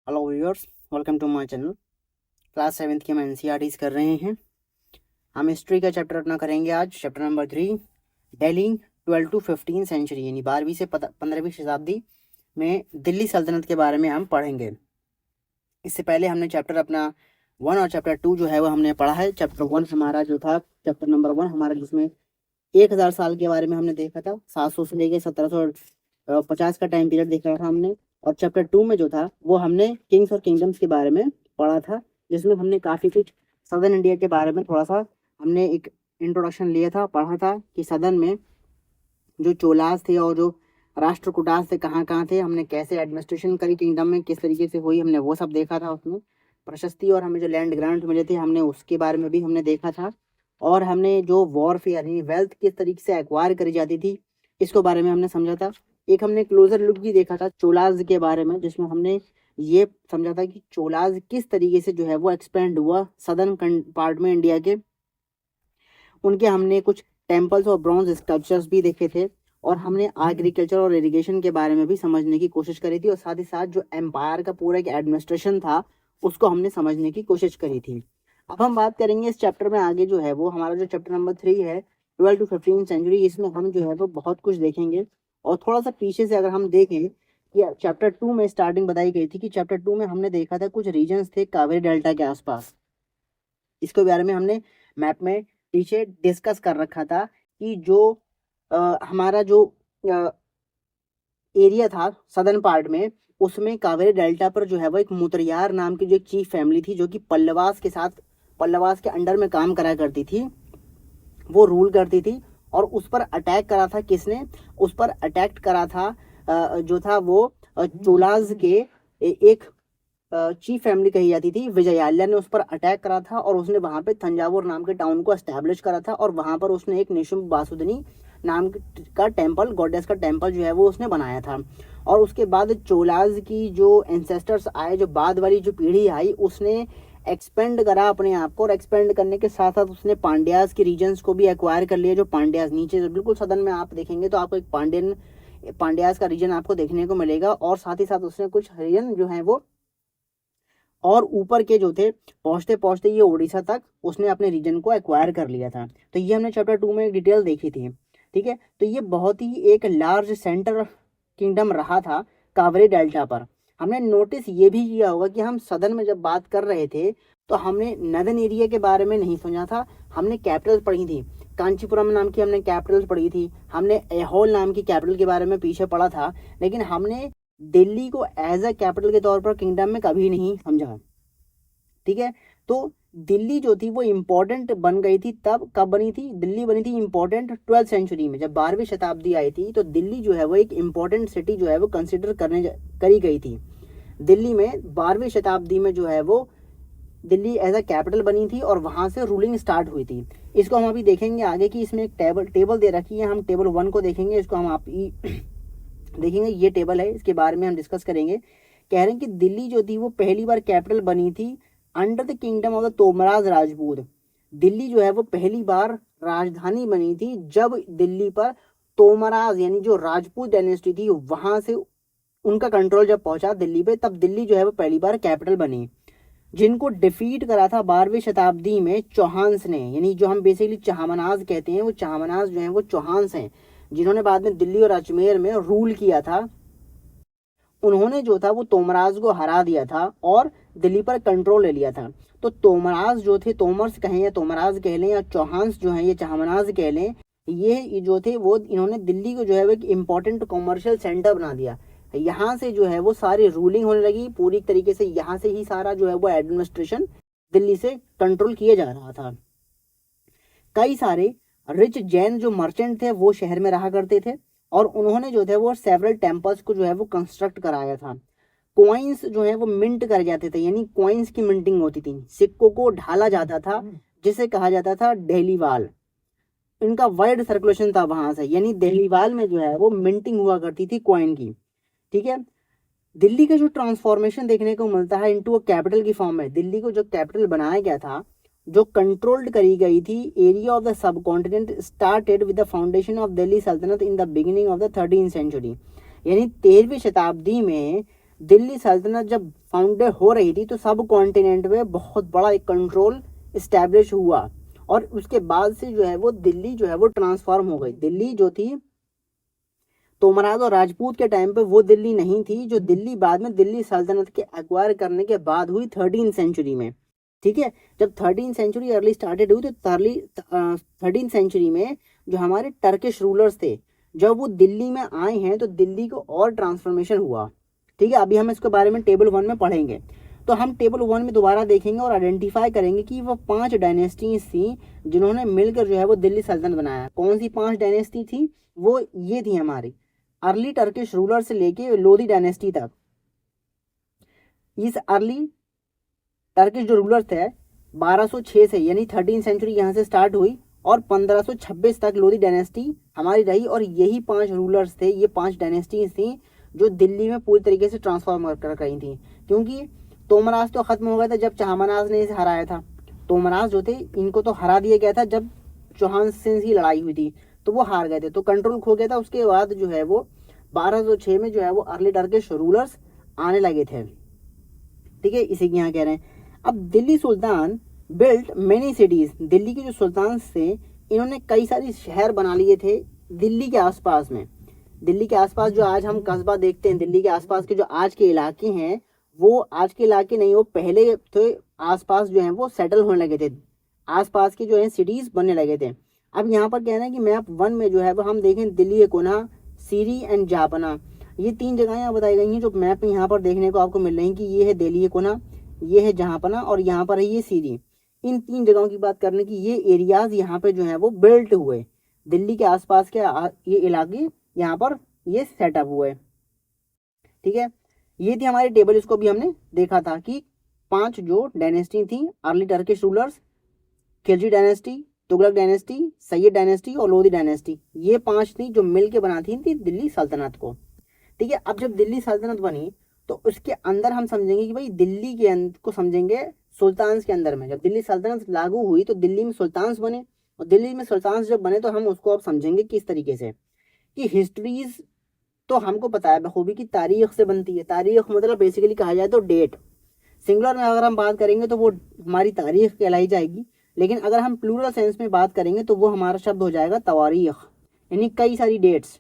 Hello viewers, welcome to my channel. Class 7th के हम NCERTs कर रहे हैं। हम हिस्ट्री का चैप्टर अपना करेंगे आज, chapter number 3, Delhi 12 to 15 century यानी 12वीं से 15वीं शताब्दी में दिल्ली सल्तनत के बारे में हम पढ़ेंगे। इससे पहले हमने चैप्टर अपना 1 और चैप्टर 2 जो है वो हमने पढ़ा है। चैप्टर 1 हमारा जो था, चैप्टर नंबर 1 हमारा, जिसमें 1000 साल के बारे में हमने देखा था, 700 से लेकर 1750 का टाइम पीरियड देखा था हमने। और चैप्टर 2 में जो था वो हमने किंग्स और किंगडम्स के बारे में पढ़ा था, जिसमें हमने काफ़ी कुछ सदर्न इंडिया के बारे में थोड़ा सा हमने एक इंट्रोडक्शन लिया था, पढ़ा था कि सदर्न में जो चोलास थे और जो राष्ट्रकूटास थे कहाँ कहाँ थे, हमने कैसे एडमिनिस्ट्रेशन करी किंगडम में, किस तरीके से हुई, हमने वो सब देखा था। उसमें प्रशस्ति और हमें जो लैंड ग्रांट मिले थे हमने उसके बारे में भी हमने देखा था। और हमने जो वॉरफेयर यानी वेल्थ किस तरीके से एक्वायर करी जाती थी इसको बारे में हमने समझा था। एक हमने क्लोजर लुक भी देखा था चोलाज के बारे में, जिसमें हमने ये समझा था कि चोलाज किस तरीके से जो है वो एक्सपेंड हुआ सदर्न पार्ट में इंडिया के। उनके हमने कुछ टेम्पल्स और ब्रॉन्ज स्कल्पचर्स भी देखे थे। और हमने एग्रीकल्चर और इरिगेशन के बारे में भी समझने की कोशिश करी थी, और साथ ही साथ जो एम्पायर का पूरा एक एडमिनिस्ट्रेशन था उसको हमने समझने की कोशिश करी थी। अब हम बात करेंगे इस चैप्टर में आगे जो है वो हमारा जो चैप्टर नंबर 3 है, 12 टू 15 सेंचुरी। इसमें हम जो है वो बहुत कुछ देखेंगे। और थोड़ा सा पीछे से अगर हम देखें कि चैप्टर 2 में स्टार्टिंग बताई गई थी कि चैप्टर 2 में हमने देखा था कुछ रीजन्स थे कावेरी डेल्टा के आसपास। इसके बारे में हमने मैप में पीछे डिस्कस कर रखा था कि जो हमारा जो एरिया था सदर्न पार्ट में, उसमें कावेरी डेल्टा पर जो है वो एक मुतरियार नाम की जो एक चीफ फैमिली थी, जो कि पल्लवास के अंडर में काम करा करती थी, वो रूल करती थी। और उस पर अटैक करा था किसने? उस पर अटैक करा था जो था वो चोलाज के एक चीफ फैमिली कही जाती थी, विजयालय ने उस पर अटैक करा था। और उसने वहां पे थंजावुर नाम के टाउन को एस्टैब्लिश करा था, और वहां पर उसने एक निशुम्भ बासुदनी नाम का टेम्पल, गॉडेस का टेम्पल जो है वो उसने बनाया था। और उसके बाद चोलाज की जो एंसेस्टर्स आए, जो बाद वाली जो पीढ़ी आई, उसने एक्सपेंड करा अपने आप को, और एक्सपेंड करने के साथ साथ उसने पांड्यास के रीजन्स को भी एक्वायर कर लिया। जो पांड्यास नीचे बिल्कुल सदन में आप देखेंगे तो आपको एक पांड्यास का रीजन आपको देखने को मिलेगा। और साथ ही साथ उसने कुछ रीजन जो है वो और ऊपर के जो थे, पहुंचते पहुंचते ये उड़ीसा तक उसने अपने रीजन को एक्वायर कर लिया था। तो ये हमने चैप्टर 2 में डिटेल देखी थी। ठीक है, तो ये बहुत ही एक लार्ज सेंटर किंगडम रहा था कावेरी डेल्टा पर। हमने नोटिस ये भी किया होगा कि हम सदन में जब बात कर रहे थे तो हमने नदन एरिया के बारे में नहीं सुना था। हमने कैपिटल पढ़ी थी, कांचीपुरम नाम की हमने कैपिटल पढ़ी थी, हमने एहोल नाम की कैपिटल के बारे में पीछे पढ़ा था, लेकिन हमने दिल्ली को एज अ कैपिटल के तौर पर किंगडम में कभी नहीं समझा। ठीक है, तो दिल्ली जो थी वो इम्पोर्टेंट बन गई थी। तब कब बनी थी दिल्ली? बनी थी इम्पोर्टेंट 12th सेंचुरी में, जब 12वीं शताब्दी आई थी तो दिल्ली जो है वो एक इम्पोर्टेंट सिटी जो है वो कंसिडर करी गई थी। दिल्ली में 12वीं शताब्दी में जो है वो दिल्ली एज अ कैपिटल बनी थी, और वहां से रूलिंग स्टार्ट हुई थी। इसको हम अभी देखेंगे आगे कि इसमें एक टेबल दे रखी है। हम टेबल 1 को देखेंगे, इसको हम आप देखेंगे, ये टेबल है, इसके बारे में हम डिस्कस करेंगे। कह रहे हैं कि दिल्ली जो थी वो पहली बार कैपिटल बनी थी under the kingdom of the तोमराज राजपूत। दिल्ली जो है वो पहली बार राजधानी बनी थी जब दिल्ली पर तोमराज यानी जो राजपूत डायनेस्टी थी वहां से उनका कंट्रोल जब पहुंचा दिल्ली पे, तब दिल्ली जो है वो पहली बार कैपिटल बनी। जिनको डिफीट करा था 12वीं शताब्दी में चौहान्स ने, यानी जो हम बेसिकली चाहमनाज कहते हैं, वो चाहमनाज जो है वो चौहान्स हैं, जिन्होंने बाद में दिल्ली और अजमेर में रूल किया था। उन्होंने जो था वो तोमराज को हरा दिया था और दिल्ली पर कंट्रोल ले लिया था। तो तोमराज जो थे, तोमर्स कहें या तोमराज कह लें, या चौहान्स जो हैं ये चाहमनाज कह लें, ये जो थे वो इन्होंने दिल्ली को जो है वो एक इम्पोर्टेंट कॉमर्शियल सेंटर बना दिया। यहाँ से जो है वो सारी रूलिंग होने लगी पूरी तरीके से। यहाँ से ही सारा जो है वो एडमिनिस्ट्रेशन दिल्ली से कंट्रोल किया जा रहा था। कई सारे रिच जैन जो मर्चेंट थे वो शहर में रहा करते थे, और उन्होंने जो थे वो सेवरल टेम्पल्स को जो है वो कंस्ट्रक्ट कराया था। कॉइन्स जो है वो मिंट कर जाते थे, यानी कॉइन्स की मिंटिंग होती थी, सिक्कों को ढाला जाता था, जिसे कहा जाता था डेलीवाल। इनका वाइड सर्कुलेशन था वहां से, यानी डेलीवाल में जो है वो मिंटिंग हुआ करती थी कॉइन की। ठीक है, दिल्ली का जो ट्रांसफॉर्मेशन देखने को मिलता है इनटू अ कैपिटल की फॉर्म में, दिल्ली को जो कैपिटल बनाया गया था, जो कंट्रोल्ड करी गई थी, area of the subcontinent started with the foundation of Delhi Saltanat in the beginning of the 13th century. यानी 13वीं शताब्दी में दिल्ली सल्तनत जब फाउंडेड हो रही थी तो सब कॉन्टिनेंट में बहुत बड़ा एक कंट्रोल इस्टेब्लिश हुआ, और उसके बाद से जो है वो दिल्ली जो है वो ट्रांसफॉर्म हो गई। दिल्ली जो थी तोमराज और राजपूत के टाइम पे वो दिल्ली नहीं थी जो दिल्ली बाद में दिल्ली सल्तनत के एक्वायर करने के बाद हुई 13th सेंचुरी में। ठीक है, जब 13th सेंचुरी अर्ली स्टार्टेड हुई तो 13th सेंचुरी में जो हमारे टर्किश रूलर्स थे, जब वो दिल्ली में आए हैं तो दिल्ली को और ट्रांसफॉर्मेशन हुआ। ठीक है, अभी हम इसके बारे में टेबल 1 में पढ़ेंगे। तो हम टेबल 1 में दोबारा देखेंगे और आइडेंटिफाई करेंगे कि वो 5 डायनेस्टीज थी जिन्होंने मिलकर जो है वो दिल्ली सल्तनत बनाया। कौन सी 5 डायनेस्टी थी? वो ये थी हमारी अर्ली टर्किश रूलर से लेके लोधी डायनेस्टी तक। इस अर्ली टर्किश जो रूलर थे 1206 से, यानी 13th सेंचुरी यहाँ से स्टार्ट हुई और 1526 तक लोधी डायनेस्टी हमारी रही, और यही 5 रूलर्स थे, ये 5 डायनेस्टीज थी जो दिल्ली में पूरी तरीके से ट्रांसफॉर्म कर रही थी। क्योंकि तोमराज तो खत्म हो गया था जब चाहमनाज ने इसे हराया था। तोमराज जो थे इनको तो हरा दिया गया था जब चौहान सिंह की लड़ाई हुई थी, तो वो हार गए थे, तो कंट्रोल खो गया था। उसके बाद जो है वो 1206 में जो है वो अर्ली टर्किश रूलर्स आने लगे थे। ठीक है, इसी के यहाँ कह रहे हैं। अब दिल्ली सुल्तान बिल्ट मेनी सिटीज, दिल्ली के जो सुल्तान थे इन्होंने कई सारी शहर बना लिए थे दिल्ली के आसपास में। दिल्ली के आसपास जो आज हम कस्बा देखते हैं, दिल्ली के आसपास के जो आज के इलाके हैं, वो आज के इलाके नहीं, वो पहले थे आसपास जो है वो सेटल होने लगे थे, आसपास की जो है सिटीज बनने लगे थे। अब यहाँ पर कहना है कि मैप 1 में जो है वो हम देखें दिल्ली कोना, सीरी एंड जापना, ये 3 जगह यहाँ बताई गई हैं जो मैप में यहाँ पर देखने को आपको मिल रही हैं कि ये है दिल्ली कोना, ये है जहांपना और यहाँ पर है ये सीरी। इन 3 जगहों की बात करने की, ये एरियाज यहाँ पे जो है वो बिल्ट हुए, दिल्ली के आसपास के ये इलाके यहाँ पर ये सेटअप हुए। ठीक है, ये थी हमारी टेबल, इसको भी हमने देखा था कि 5 जो डायनेस्टी थी early Turkish rulers, Khilji dynasty, Tughlaq dynasty, Syed dynasty और लोधी डायनेस्टी, ये 5 थी जो मिलके बनाती थी दिल्ली सल्तनत को। ठीक है, अब जब दिल्ली सल्तनत बनी तो उसके अंदर हम समझेंगे कि भाई दिल्ली के को समझेंगे सुल्तान्स के अंदर में। जब दिल्ली सल्तनत लागू हुई तो दिल्ली में सुल्तान्स बने, और दिल्ली में सुल्तान्स जब बने तो हम उसको अब समझेंगे किस तरीके से कि हिस्ट्रीज तो हमको पता है बखूबी की तारीख से बनती है। तारीख मतलब बेसिकली कहा जाए तो डेट, सिंगुलर में अगर हम बात करेंगे तो वो हमारी तारीख कहलाई जाएगी, लेकिन अगर हम प्लूरल सेंस में बात करेंगे तो वो हमारा शब्द हो जाएगा तवारीख, यानी कई सारी डेट्स।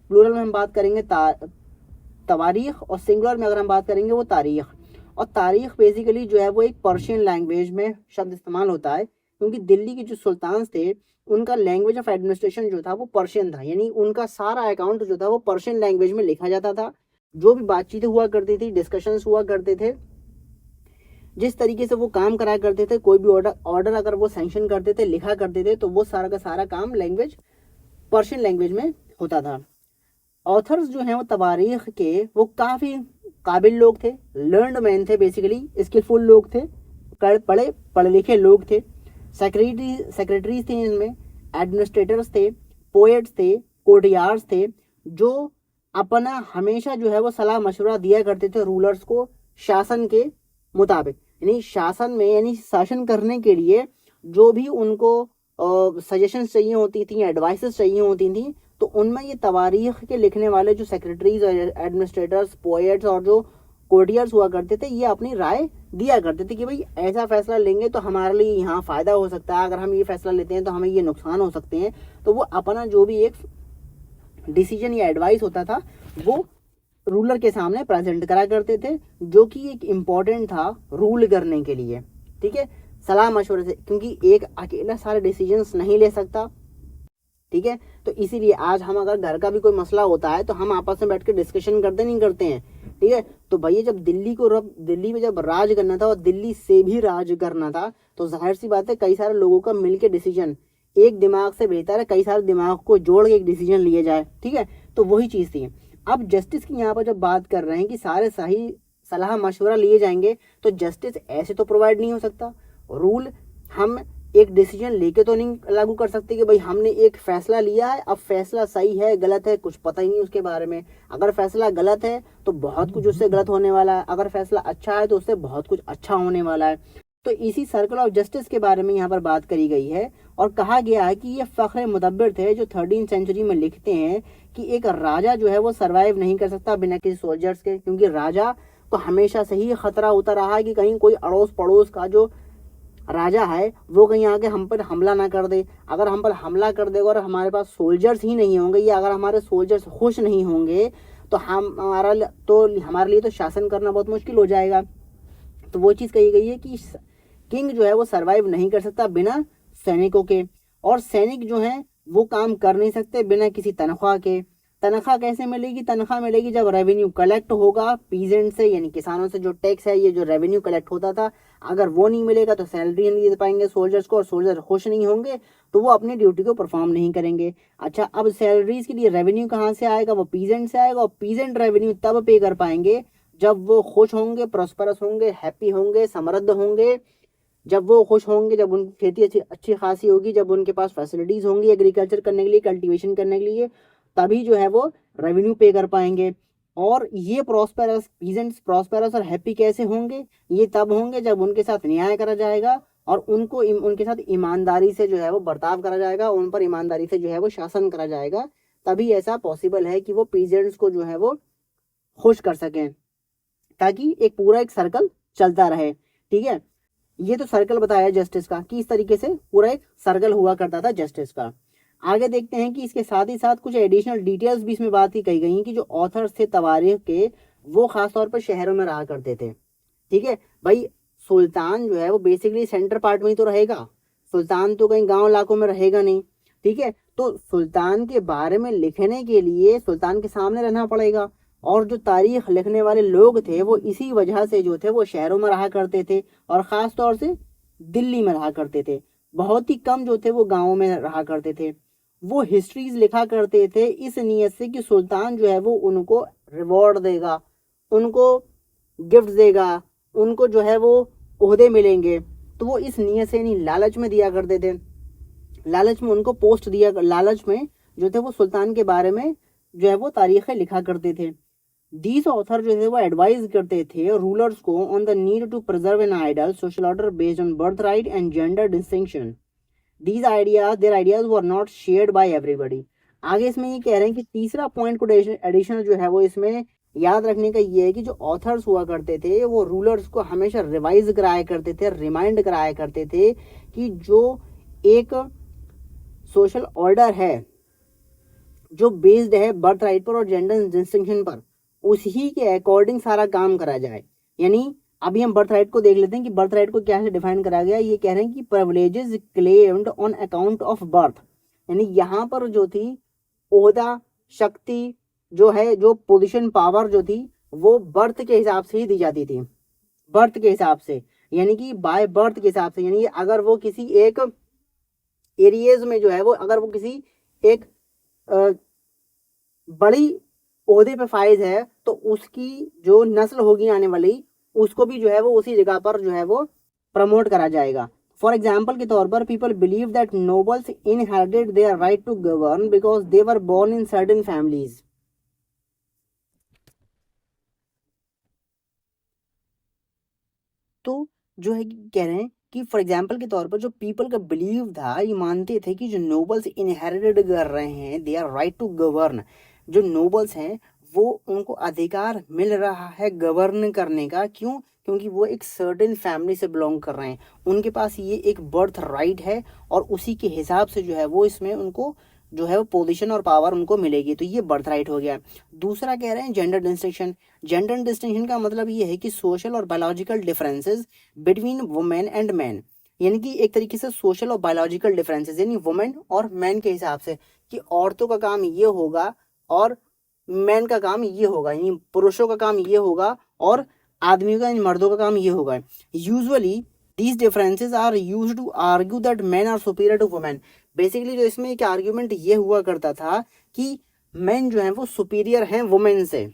प्लूरल में हम बात करेंगे तवारीख, और सिंगुलर में अगर हम बात करेंगे वो तारीख। और तारीख बेसिकली जो है वो एक पर्शियन लैंग्वेज में शब्द इस्तेमाल होता है, क्योंकि दिल्ली के जो सुल्तान थे उनका लैंग्वेज ऑफ एडमिनिस्ट्रेशन जो था वो पर्शियन था, यानी उनका सारा अकाउंट जो था वो पर्शियन लैंग्वेज में लिखा जाता था। जो भी बातचीतें हुआ करती थी, डिस्कशंस हुआ करते थे, जिस तरीके से वो काम करा करते थे, कोई भी ऑर्डर अगर वो सैंक्शन करते थे, लिखा करते थे, तो वो सारा का सारा काम लैंग्वेज पर्शियन लैंग्वेज में होता था। ऑथर्स जो हैं वो तवारीख के वो काफ़ी काबिल लोग थे, लर्नड मैन थे, बेसिकली स्किलफुल लोग थे, पढ़े लिखे लोग थे। सेक्रेटरीज थे इनमें, एडमिनिस्ट्रेटर्स थे, पोएट्स थे, कोर्टियार्स थे, जो अपना हमेशा जो है वो सलाह मशवरा दिया करते थे रूलर्स को शासन के मुताबिक, यानी शासन में, यानी शासन करने के लिए जो भी उनको सजेशंस चाहिए होती थी, एडवाइसेस चाहिए होती थी, तो उनमें ये तवारीख के लिखने वाले जो सेक्रेटरीज और एडमिनिस्ट्रेटर्स, पोएट्स और जो कोर्टियर्स हुआ करते थे, ये अपनी राय दिया करते थे कि भाई ऐसा फैसला लेंगे तो हमारे लिए यहाँ फ़ायदा हो सकता है, अगर हम ये फैसला लेते हैं तो हमें ये नुकसान हो सकते हैं। तो वो अपना जो भी एक डिसीजन या एडवाइस होता था वो रूलर के सामने प्रेजेंट करा करते थे, जो कि एक इम्पॉर्टेंट था रूल करने के लिए। ठीक है, सलाह मशवरे से, क्योंकि एक अकेला सारे डिसीजंस नहीं ले सकता। ठीक है, तो इसीलिए आज हम अगर घर का भी कोई मसला होता है तो हम आपस में बैठ के डिस्कशन करते नहीं करते हैं। ठीक है, तो भैया जब दिल्ली में जब राज करना था और दिल्ली से भी राज करना था, तो जाहिर सी बात है कई सारे लोगों का मिलके डिसीजन, एक दिमाग से बेहतर है कई सारे दिमाग को जोड़ के एक डिसीजन लिए जाए। ठीक है, तो वही चीज़ थी। अब जस्टिस की यहाँ पर जब बात कर रहे हैं कि सारे सही सलाह मशवरा लिए जाएंगे, तो जस्टिस ऐसे तो प्रोवाइड नहीं हो सकता। रूल हम एक डिसीजन लेके तो नहीं लागू कर सकते कि भाई हमने एक फैसला लिया है, अब फैसला सही है गलत है कुछ पता ही नहीं उसके बारे में। अगर फैसला गलत है तो बहुत कुछ उससे गलत होने वाला है, अगर फैसला अच्छा है तो उससे बहुत कुछ अच्छा होने वाला है। तो इसी सर्कल ऑफ जस्टिस के बारे में यहाँ पर बात करी गई है, और कहा गया है कि ये फ़ख्र मुदब्बिर थे जो 13th सेंचुरी में लिखते हैं कि एक राजा जो है वो सर्वाइव नहीं कर सकता बिना किसी सोल्जर्स के, क्योंकि राजा को हमेशा से ही खतरा होता रहा है कि कहीं कोई अड़ोस पड़ोस का जो राजा है वो कहीं आके हम पर हमला ना कर दे। अगर हम पर हमला कर देगा और हमारे पास सोल्जर्स ही नहीं होंगे, या अगर हमारे सोल्जर्स खुश नहीं होंगे, तो हमारे लिए तो शासन करना बहुत मुश्किल हो जाएगा। तो वो चीज़ कही गई है कि किंग जो है वो सरवाइव नहीं कर सकता बिना सैनिकों के, और सैनिक जो हैं वो काम कर नहीं सकते बिना किसी तनख्वाह के। तनख्वाह कैसे मिलेगी? तनख्वाह मिलेगी जब रेवेन्यू कलेक्ट होगा पीजेंट से, यानी किसानों से जो टैक्स है, ये जो रेवेन्यू कलेक्ट होता था, अगर वो नहीं मिलेगा तो सैलरी नहीं दे पाएंगे सोल्जर्स को, और सोल्जर खुश नहीं होंगे तो वो अपनी ड्यूटी को परफॉर्म नहीं करेंगे। अच्छा, अब सैलरीज के लिए रेवेन्यू कहाँ से आएगा? वो पीजेंट से आएगा, और पीजेंट रेवेन्यू तब पे कर पाएंगे जब वो खुश होंगे, प्रॉस्परस होंगे, हैप्पी होंगे, समृद्ध होंगे। जब वो खुश होंगे, जब उनकी खेती अच्छी अच्छी खासी होगी, जब उनके पास फैसिलिटीज होंगी एग्रीकल्चर करने के लिए, कल्टीवेशन करने के लिए, तभी जो है वो रेवेन्यू पे कर पाएंगे। और ये प्रॉस्पेरस पीजेंट्स प्रॉस्पेरस और हैप्पी कैसे होंगे? ये तब होंगे जब उनके साथ न्याय करा जाएगा और उनके साथ ईमानदारी से जो है वो बर्ताव करा जाएगा, उन पर ईमानदारी से जो है वो शासन करा जाएगा। तभी ऐसा पॉसिबल है कि वो पीजेंट्स को जो है वो खुश कर सकें, ताकि एक सर्कल चलता रहे। ठीक है, ये तो सर्कल बताया जस्टिस का कि इस तरीके से पूरा एक सर्कल हुआ करता था जस्टिस का। आगे देखते हैं कि इसके साथ ही साथ कुछ एडिशनल डिटेल्स भी इसमें बात ही कही गई हैं कि जो ऑथर्स थे तवारीख के, वो खासतौर पर शहरों में रहा करते थे। ठीक है भाई, सुल्तान जो है वो बेसिकली सेंटर पार्ट में ही तो रहेगा, सुल्तान तो कहीं गांव इलाकों में रहेगा नहीं। ठीक है, तो सुल्तान के बारे में लिखने के लिए सुल्तान के सामने रहना पड़ेगा, और जो तारीख लिखने वाले लोग थे वो इसी वजह से जो थे वो शहरों में रहा करते थे, और ख़ास तौर से दिल्ली में रहा करते थे। बहुत ही कम जो थे वो गाँव में रहा करते थे। वो हिस्ट्रीज लिखा करते थे इस नीयत से कि सुल्तान जो है वो उनको रिवॉर्ड देगा, उनको गिफ्ट देगा, उनको जो है वो ओहदे मिलेंगे। तो वो इस नीयत से, नहीं लालच में दिया करते थे, लालच में उनको पोस्ट दिया, लालच में जो थे वो सुल्तान के बारे में जो है वो तारीखें लिखा करते थे। दीज ऑथर जो थे वो एडवाइज करते थे रूलर्स को on the need to preserve an ideal social order based on birth right and gender distinction. These ideas, their ideas were not shared by everybody। आगे इसमें ये कह रहे हैं कि तीसरा पॉइंट को एडिशनल जो है वो इसमें याद रखने का ये है कि जो ऑथर्स हुआ करते थे वो रूलर्स को हमेशा रिवाइज कराया करते थे, रिमाइंड कराया करते थे कि जो एक सोशल ऑर्डर है जो बेस्ड है बर्थ राइट पर और जेंडर डिस्टिंक्शन पर, उसी के अकॉर्डिंग सारा काम करा जाए। यानी अभी हम बर्थ राइट को देख लेते हैं कि बर्थ राइट को क्या से डिफाइन करा गया। ये कह रहे हैं कि privileges claimed on account of birth, यानी यहाँ पर जो थी ओहदा, शक्ति जो है, जो पोजीशन, पावर जो थी वो बर्थ के हिसाब से ही दी जाती थी, बर्थ के हिसाब से, यानी कि बाय बर्थ के हिसाब से। यानी अगर वो किसी एक एरियाज में जो है वो, अगर वो किसी एक बड़ी ओहदे पे फाइज है तो उसकी जो नस्ल होगी आने वाली, उसको भी जो है वो उसी जगह पर जो है वो प्रमोट करा जाएगा। फॉर एग्जाम्पल के तौर पर people believe that nobles inherited their right to govern because they were born in certain families. तो जो है कह रहे हैं कि फॉर एग्जाम्पल के तौर पर जो पीपल का बिलीव था, ये मानते थे कि जो नोबल्स इनहेरिटेड कर रहे हैं they are right to govern, जो नोबल्स हैं वो उनको अधिकार मिल रहा है गवर्न करने का। क्यों? क्योंकि वो एक सर्टेन फैमिली से बिलोंग कर रहे हैं, उनके पास ये एक बर्थ राइट है, और उसी के हिसाब से जो है वो इसमें उनको जो है वो पोजीशन और पावर उनको मिलेगी। तो ये बर्थ राइट हो गया। दूसरा कह रहे हैं जेंडर डिस्टिंक्शन। जेंडर डिस्टिंक्शन का मतलब ये है कि सोशल और biological differences between women and man, यानी कि एक तरीके से सोशल और बायोलॉजिकल डिफरेंसेस, यानी वुमेन और मैन के हिसाब से कि औरतों का काम ये होगा और मैन का काम ये होगा, यानी पुरुषों का काम ये होगा और आदमियों का, मर्दों का काम ये होगा। Usually these differences are used to argue that men are superior to women. Basically जो इसमें एक आर्ग्यूमेंट ये हुआ करता था कि मेन जो है वो सुपीरियर हैं वुमेन से,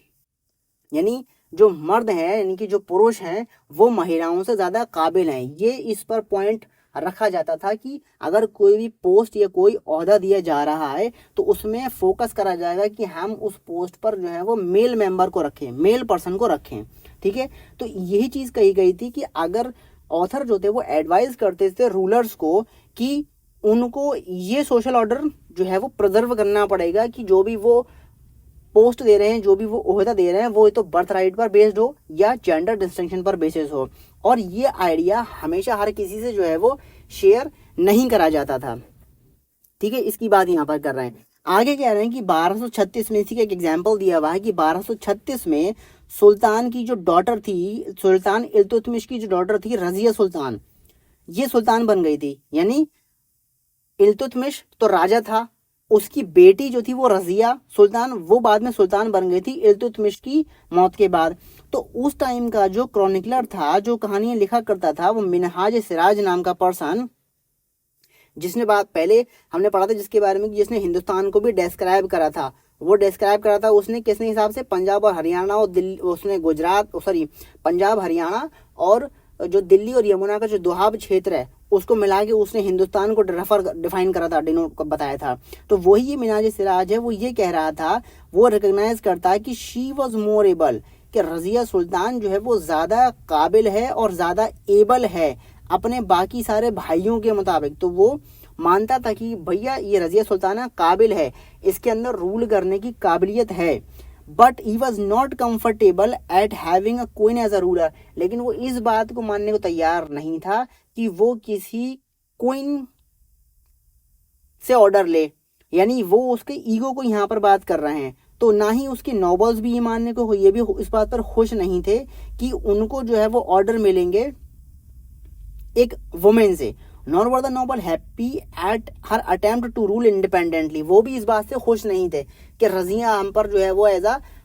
यानी जो मर्द हैं, यानी कि जो पुरुष हैं वो महिलाओं से ज़्यादा काबिल हैं। ये इस पर पॉइंट रखा जाता था कि अगर कोई भी पोस्ट या कोई ओहदा दिया जा रहा है तो उसमें फोकस करा जाएगा कि हम उस पोस्ट पर जो है वो मेल मेंबर को रखें, मेल पर्सन को रखें। ठीक है, तो यही चीज़ कही गई थी कि अगर ऑथर जो थे वो एडवाइज करते थे रूलर्स को कि उनको ये सोशल ऑर्डर जो है वो प्रिजर्व करना पड़ेगा कि जो भी वो पोस्ट दे रहे हैं, जो भी वो ओहदा दे रहे हैं, वो तो बर्थ राइट पर बेस्ड हो या जेंडर डिस्टिंक्शन पर बेसिस हो। और ये आइडिया हमेशा हर किसी से जो है वो शेयर नहीं करा जाता था। ठीक है, इसकी बात यहाँ पर कर रहे हैं। आगे कह रहे हैं कि 1236 में, इसी का एक एग्जाम्पल दिया हुआ है कि 1236 में सुल्तान की जो डॉटर थी, सुल्तान इल्तुतमिश की जो डॉटर थी रजिया सुल्तान, ये सुल्तान बन गई थी। यानी इल्तुतमिश तो राजा था, उसकी बेटी जो थी वो रजिया सुल्तान, वो बाद में सुल्तान बन गई थी इल्तुतमिश की मौत के बाद। तो उस टाइम का जो क्रॉनिकलर था, जो कहानियां लिखा करता था, वो मिनहाज सिराज नाम का पर्सन, जिसने बात पहले हमने पढ़ा था जिसके बारे में, जिसने हिंदुस्तान को भी डिस्क्राइब करा था। वो डिस्क्राइब करा था उसने किसने हिसाब से, पंजाब और हरियाणा और दिल्ली, उसने गुजरात, सॉरी पंजाब हरियाणा और जो दिल्ली और यमुना का जो दोआब क्षेत्र है उसको मिला के उसने हिंदुस्तान को डिफाइन करा था, डिनोट बताया था। तो वही ये मिनाज सिराज है, वो ये कह रहा था, वो रिकॉग्नाइज करता है कि शी वॉज मोर एबल, कि रजिया सुल्तान जो है वो ज्यादा काबिल है और ज्यादा एबल है अपने बाकी सारे भाइयों के मुताबिक। तो वो मानता था कि भैया ये रजिया सुल्ताना काबिल है, इसके अंदर रूल करने की काबिलियत है। But he was not comfortable at having a queen as a ruler, लेकिन वो इस बात को मानने को तैयार नहीं था कि वो किसी क्वीन से ऑर्डर ले। यानी वो उसके ईगो को यहाँ पर बात कर रहे हैं। तो ना ही उसके नोबल्स भी ये मानने को, ये भी इस बात पर खुश नहीं थे कि उनको जो है वो ऑर्डर मिलेंगे एक वुमेन से। Nor were the noble happy at her attempt to rule independently, वो भी इस बात से खुश नहीं थे कि रजिया हम पर जो है वो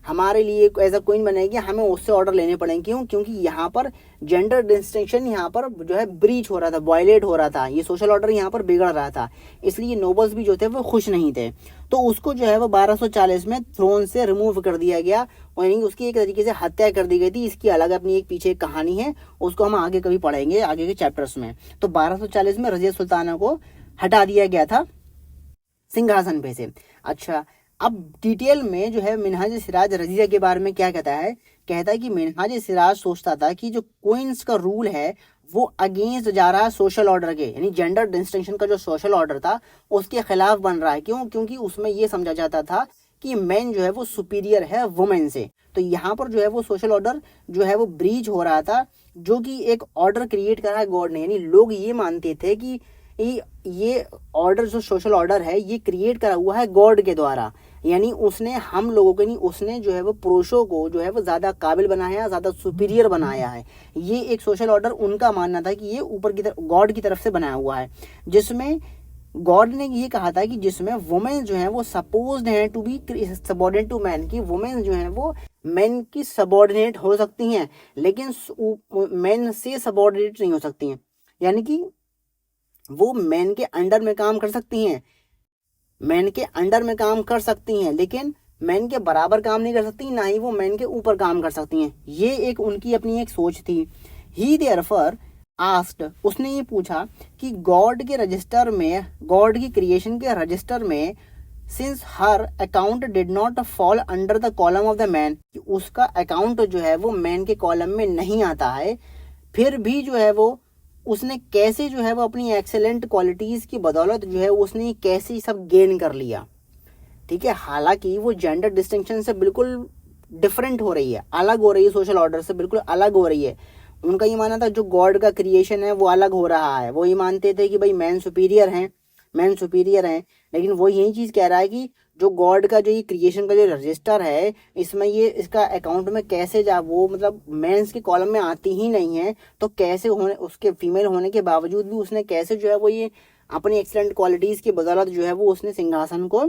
हमारे लिए एज अ क्वीन बनेगी, हमें उससे ऑर्डर लेने पड़ेंगे। क्यों? क्योंकि यहाँ पर जेंडर डिस्टिंक्शन यहाँ पर जो है ब्रीच हो रहा था, वायलेट हो रहा था, ये सोशल ऑर्डर यहाँ पर बिगड़ रहा था, इसलिए नोबल्स भी जो थे वो खुश नहीं थे। तो उसको जो है वो 1240 में थ्रोन से रिमूव कर दिया गया, और यानी उसकी एक तरीके से हत्या कर दी गई थी। इसकी अलग अपनी एक पीछे एक कहानी है, उसको हम आगे कभी पढ़ेंगे आगे के चैप्टर्स में। तो 1240 में रजिया सुल्ताना को हटा दिया गया था सिंहासन पे से। अच्छा, अब डिटेल में जो है मिनहाज सिराज रजिया के बारे में क्या कहता है, कहता है कि मिनहाज सिराज सोचता था कि जो क्वींस का रूल है वो अगेंस्ट जा रहा है सोशल ऑर्डर के, यानी जेंडर डिस्टिंक्शन का जो सोशल ऑर्डर था उसके खिलाफ बन रहा है। क्यों? क्योंकि उसमें ये समझा जाता था कि मैन जो है वो सुपीरियर है वुमेन से। तो यहाँ पर जो है वो सोशल ऑर्डर जो है वो ब्रीच हो रहा था, जो कि एक ऑर्डर क्रिएट करा है गॉड ने। यानी लोग ये मानते थे कि ये ऑर्डर जो सोशल ऑर्डर है ये क्रिएट करा हुआ है गॉड के द्वारा। यानी उसने हम लोगों के नहीं, उसने जो है वो पुरुषों को जो है वो ज्यादा काबिल बनाया, ज्यादा सुपीरियर बनाया है। ये एक सोशल ऑर्डर उनका मानना था कि ये ऊपर की तरफ गॉड की तरफ से बनाया हुआ है, जिसमें गॉड ने ये कहा था कि जिसमें वुमेन जो है वो सपोज्ड हैं to be subordinate to man, की वुमेन जो है वो मैन की सबॉर्डिनेट हो सकती हैं लेकिन मैन से सबॉर्डिनेट नहीं हो सकती हैं। यानी कि वो मैन के अंडर में काम कर सकती हैं, मैन के अंडर में काम कर सकती हैं, लेकिन मैन के बराबर काम नहीं कर सकती, ना ही वो मैन के ऊपर काम कर सकती हैं। ये एक उनकी अपनी एक सोच थी। ही देयरफॉर आस्क्ड, उसने ये पूछा कि गॉड के रजिस्टर में, गॉड की क्रिएशन के रजिस्टर में, since her account did not fall under the column of the man, उसका अकाउंट जो है वो मैन के कॉलम में नहीं आता है, फिर भी जो है वो उसने कैसे जो है वो अपनी एक्सेलेंट क्वालिटीज की बदौलत जो है उसने कैसे सब गेन कर लिया। ठीक है, हालांकि वो जेंडर डिस्टिंक्शन से बिल्कुल डिफरेंट हो रही है, अलग हो रही है, सोशल ऑर्डर से बिल्कुल अलग हो रही है। उनका ये मानना था जो गॉड का क्रिएशन है वो अलग हो रहा है, वो ये मानते थे कि भाई मैन सुपीरियर हैं, मैन सुपीरियर हैं, लेकिन वो यही चीज कह रहा है कि जो गॉड का जो ये क्रिएशन का जो रजिस्टर है इसमें ये इसका अकाउंट में कैसे जा, वो मतलब मेंस के कॉलम में आती ही नहीं है, तो कैसे होने, उसके फीमेल होने के बावजूद भी उसने कैसे जो है वो ये अपनी एक्सीलेंट क्वालिटीज की बदौलत जो है वो उसने सिंहासन को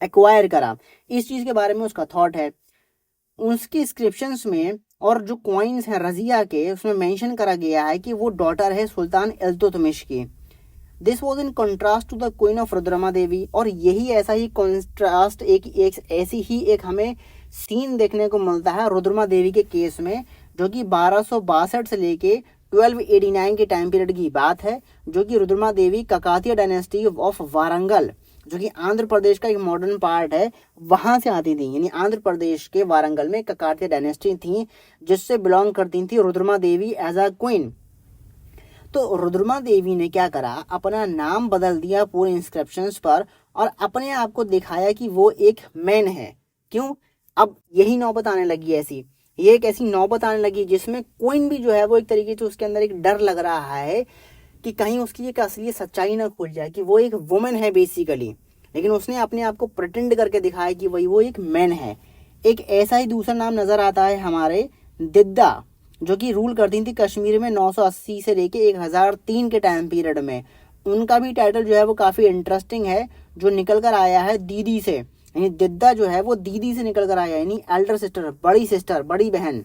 एक्वायर करा। इस चीज के बारे में उसका थॉट है। उसकी इंस्क्रिप्शंस में और जो कॉइन्स हैं रजिया के, उसमें मेंशन करा गया है कि वो डॉटर है सुल्तान इल्तुतमिश की। This was in contrast to the queen of Rudrama Devi, और यही ऐसा ही कंट्रास्ट एक ऐसी ही एक हमें सीन देखने को मिलता है रुद्रमा देवी के केस में, जो कि 1262 से लेके 1289 के टाइम पीरियड की बात है, जो कि रुद्रमा देवी ककातिया डायनेस्टी ऑफ वारंगल, जो कि आंध्र प्रदेश का एक मॉडर्न पार्ट है, वहां से आती थी। यानी आंध्र प्रदेश के वारंगल में ककातिया डायनेस्टी थी, जिससे बिलोंग करती थी रुद्रमा देवी एज अ क्वीन। तो रुद्रमा देवी ने क्या करा, अपना नाम बदल दिया पूरे इंस्क्रिप्शंस पर, और अपने आप को दिखाया कि वो एक मैन है, क्यों? अब यही नौबत आने लगी ऐसी, ये एक ऐसी नौबत आने लगी जिसमें क्वीन भी जो है वो एक तरीके से उसके अंदर एक डर लग रहा है कि कहीं उसकी एक असली सच्चाई ना खुल जाए कि वो एक वुमेन है बेसिकली, लेकिन उसने अपने आप को प्रिटेंड करके दिखाया कि वही वो एक मैन है। एक ऐसा ही दूसरा नाम नजर आता है हमारे दिद्दा, जो कि रूल करती थी कश्मीर में 980 से लेके 1003 के टाइम पीरियड में। उनका भी टाइटल जो है वो काफ़ी इंटरेस्टिंग है, जो निकल कर आया है दीदी से, यानी दिद्दा जो है वो दीदी से निकल कर आया, यानी एल्डर सिस्टर, बड़ी बहन,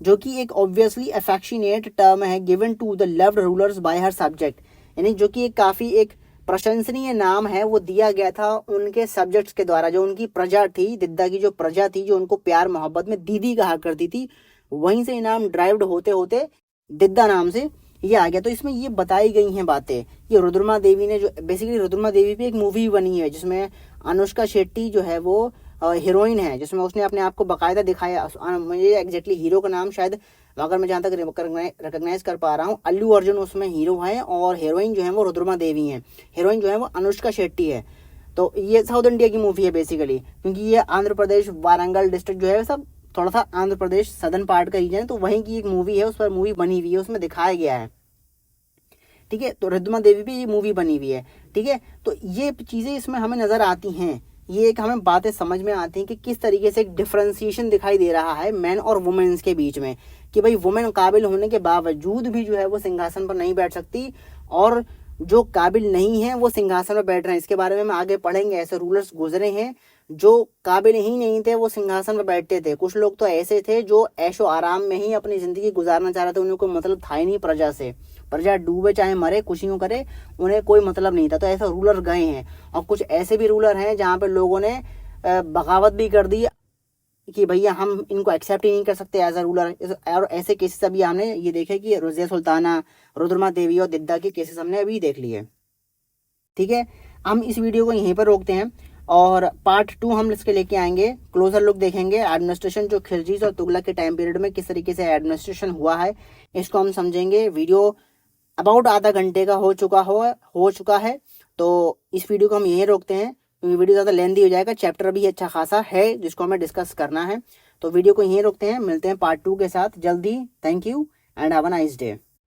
जो कि एक ऑब्वियसली अफेक्शनेट टर्म है given to the loved rulers by her subject, यानी जो कि एक काफ़ी एक प्रशंसनीय नाम है वो दिया गया था उनके सब्जेक्ट्स के द्वारा, जो उनकी प्रजा थी, दिद्दा की जो प्रजा थी, जो उनको प्यार मोहब्बत में दीदी कहा करती थी, वहीं से नाम ड्राइव्ड होते होते दिद्दा नाम से ये आ गया। तो इसमें ये बताई गई हैं बातें, ये रुद्रमा देवी ने, जो बेसिकली रुद्रमा देवी पे एक मूवी बनी है जिसमें अनुष्का शेट्टी जो है वो हीरोइन है, जिसमें उसने अपने आप को बाकायदा दिखाया। मुझे एग्जैक्टली हीरो का नाम शायद, अगर मैं जहाँ तक रिकॉग्नाइज कर पा रहा हूँ, अल्लू अर्जुन उसमें हीरो है और हीरोइन जो है वो रुद्रमा देवी है, हीरोइन जो है वो अनुष्का शेट्टी है। तो ये साउथ इंडिया की मूवी है बेसिकली, क्योंकि ये आंध्र प्रदेश वारंगल डिस्ट्रिक्ट जो है सब थोड़ा सा आंध्र प्रदेश सदर्न पार्ट का रीजन है, तो वहीं की एक मूवी है, उस पर मूवी बनी हुई है, उसमें दिखाया गया है। ठीक है, तो रुद्रमा देवी पे ये मूवी बनी हुई है। ठीक है, तो ये चीज़ें इसमें हमें नज़र आती हैं, ये एक हमें बातें समझ में आती हैं कि किस तरीके से एक डिफ्रेंसिएशन दिखाई दे रहा है मैन और वुमेन्स के बीच में, कि भाई वुमेन काबिल होने के बावजूद भी जो है वो सिंहासन पर नहीं बैठ सकती, और जो काबिल नहीं है वो सिंहासन पर बैठ रहे हैं। इसके बारे में हम आगे पढ़ेंगे, ऐसे रूलर्स गुजरे हैं जो काबिल ही नहीं थे वो सिंहासन पर बैठते थे। कुछ लोग तो ऐसे थे जो ऐशो आराम में ही अपनी ज़िंदगी गुजारना चाह रहे थे, उन्हें कोई मतलब था ही नहीं प्रजा से, प्रजा डूबे चाहे मरे, कुछ यूँ करे, उन्हें कोई मतलब नहीं था। तो ऐसे रूलर गए हैं, और कुछ ऐसे भी रूलर हैं जहाँ पर लोगों ने बगावत भी कर दी कि भैया हम इनको एक्सेप्ट ही नहीं कर सकते एज अ रूलर। और ऐसे केसेस अभी हमने ये देखे कि रज़िया सुल्ताना, रुद्रमा देवी और दिद्दा के केसेस हमने अभी देख लिए। ठीक है, हम इस वीडियो को यहीं पर रोकते हैं, और पार्ट 2 हम इसके लेके आएंगे, क्लोजर लुक देखेंगे एडमिनिस्ट्रेशन, जो खिलजीज और तुगलक के टाइम पीरियड में किस तरीके से एडमिनिस्ट्रेशन हुआ है, इसको हम समझेंगे। वीडियो अबाउट आधा घंटे का हो चुका है, तो इस वीडियो को हम यहीं रोकते हैं, क्योंकि वीडियो ज़्यादा लेंथी हो जाएगा, चैप्टर भी अच्छा खासा है जिसको हमें डिस्कस करना है। तो वीडियो को यहीं रोकते हैं, मिलते हैं पार्ट 2 के साथ जल्दी। Thank you and have a nice day.